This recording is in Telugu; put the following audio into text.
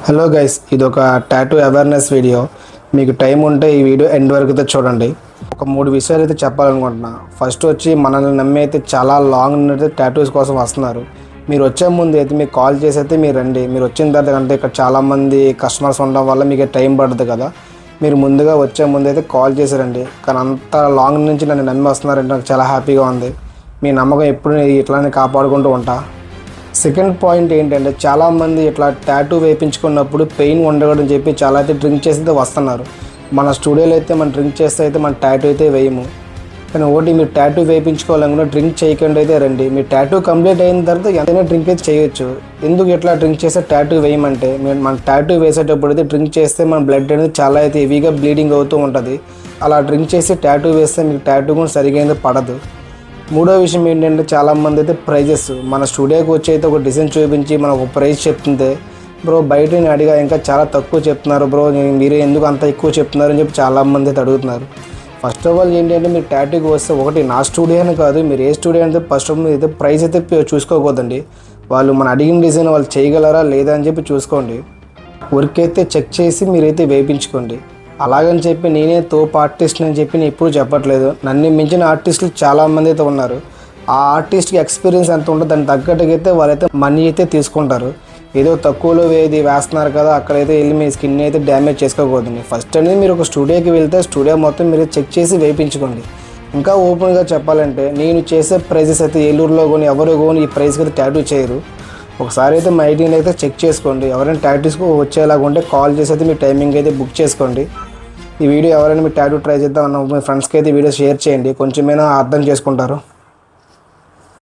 హలో గైస్, ఇది ఒక టాటూ అవేర్నెస్ వీడియో. మీకు టైం ఉంటే ఈ వీడియో ఎండ్ వరకు అయితే చూడండి. ఒక 3 విషయాలు అయితే చెప్పాలనుకుంటున్నా. ఫస్ట్ వచ్చి మనల్ని నమ్మి అయితే చాలా లాంగ్ నుండి టాటూస్ కోసం వస్తున్నారు. మీరు వచ్చే ముందు అయితే మీకు కాల్ చేసి అయితే మీరు రండి. మీరు వచ్చిన తర్వాత అంటే ఇక్కడ చాలామంది కస్టమర్స్ ఉండడం వల్ల మీకు టైం పడుతుంది కదా. మీరు ముందుగా వచ్చే ముందు అయితే కాల్ చేసి రండి. కానీ అంత లాంగ్ నుంచి నన్ను నమ్మి వస్తున్నారంటే నాకు చాలా హ్యాపీగా ఉంది. మీ నమ్మకం ఎప్పుడు ఇట్లానే కాపాడుకుంటూ ఉంటా. సెకండ్ పాయింట్ ఏంటంటే చాలామంది ఇట్లా టాటూ వేయించుకున్నప్పుడు పెయిన్ ఉండకూడదని చెప్పి చాలా అయితే డ్రింక్ చేసి అయితే వస్తున్నారు. మన స్టూడియోలో అయితే మనం డ్రింక్ చేస్తే అయితే మన టాటూ అయితే వేయము. కానీ ఒకటి మీరు టాటూ వేయించుకోవాలనుకున్నా డ్రింక్ చేయకుండా అయితే రండి. మీ టాటూ కంప్లీట్ అయిన తర్వాత ఎంతైనా డ్రింక్ అయితే చేయొచ్చు. ఎందుకు ఇట్లా డ్రింక్ చేస్తే టాటూ వేయమంటే, మన టాటూ వేసేటప్పుడు అయితే డ్రింక్ చేస్తే మన బ్లడ్ అనేది చాలా అయితే హెవీగా బ్లీడింగ్ అవుతూ ఉంటుంది. అలా డ్రింక్ చేసి టాటూ వేస్తే మీకు టాటూ కూడా సరిగా అయితే పడదు. మూడో విషయం ఏంటంటే చాలామంది అయితే ప్రైజెస్ మన స్టూడియోకి వచ్చి అయితే ఒక డిజైన్ చూపించి మనం ఒక ప్రైస్ చెప్తుంటే, బ్రో బయట నేను అడిగా ఇంకా చాలా తక్కువ చెప్తున్నారు బ్రో, మీరే ఎందుకు అంత ఎక్కువ చెప్తున్నారు అని చెప్పి చాలామంది అయితే అడుగుతున్నారు. ఫస్ట్ ఆఫ్ ఆల్ ఏంటంటే మీరు టాటూకి వస్తే ఒకటి నా స్టూడియో అని కాదు, మీరు ఏ స్టూడియో అంటే ఫస్ట్ ఆఫ్ ఆల్ అయితే ప్రైస్ అయితే చూసుకోకూడదండి. వాళ్ళు మన అడిగిన డిజైన్ వాళ్ళు చేయగలరా లేదా అని చెప్పి చూసుకోండి. వర్క్ అయితే చెక్ చేసి మీరైతే వేయించుకోండి. అలాగని చెప్పి నేనే తోపు ఆర్టిస్ట్ అని చెప్పి నేను ఎప్పుడు చెప్పట్లేదు. నన్ను మించిన ఆర్టిస్టులు చాలామంది అయితే ఉన్నారు. ఆ ఆర్టిస్ట్కి ఎక్స్పీరియన్స్ ఎంత ఉంటుందో దానికి తగ్గట్టుగా అయితే వాళ్ళైతే మనీ అయితే తీసుకుంటారు. ఏదో తక్కువలో ఇది వేస్తున్నారు కదా అక్కడైతే వెళ్ళి మీ స్కిన్ అయితే డ్యామేజ్ చేసుకోకూడదండి. ఫస్ట్ అనేది మీరు ఒక స్టూడియోకి వెళ్తే స్టూడియో మొత్తం మీరు చెక్ చేసి వేయించుకోండి. ఇంకా ఓపెన్గా చెప్పాలంటే నేను చేసే ప్రైజెస్ అయితే ఏలూరులో కానీ ఎవరు కానీ ఈ ప్రైస్కి అయితే టాటూ చేయరు. ఒకసారి అయితే మా ఐడిని అయితే చెక్ చేసుకోండి. ఎవరైనా టాటూస్కి వచ్చేలాగా ఉంటే కాల్ చేసి అయితే మీ టైమింగ్ అయితే బుక్ చేసుకోండి. ఈ వీడియో ఎవరైనా మీ టాటూ ట్రై చేద్దాం అన్న మీ ఫ్రెండ్స్కి అయితే వీడియో షేర్ చేయండి, కొంచెమైనా అర్థం చేసుకుంటారు.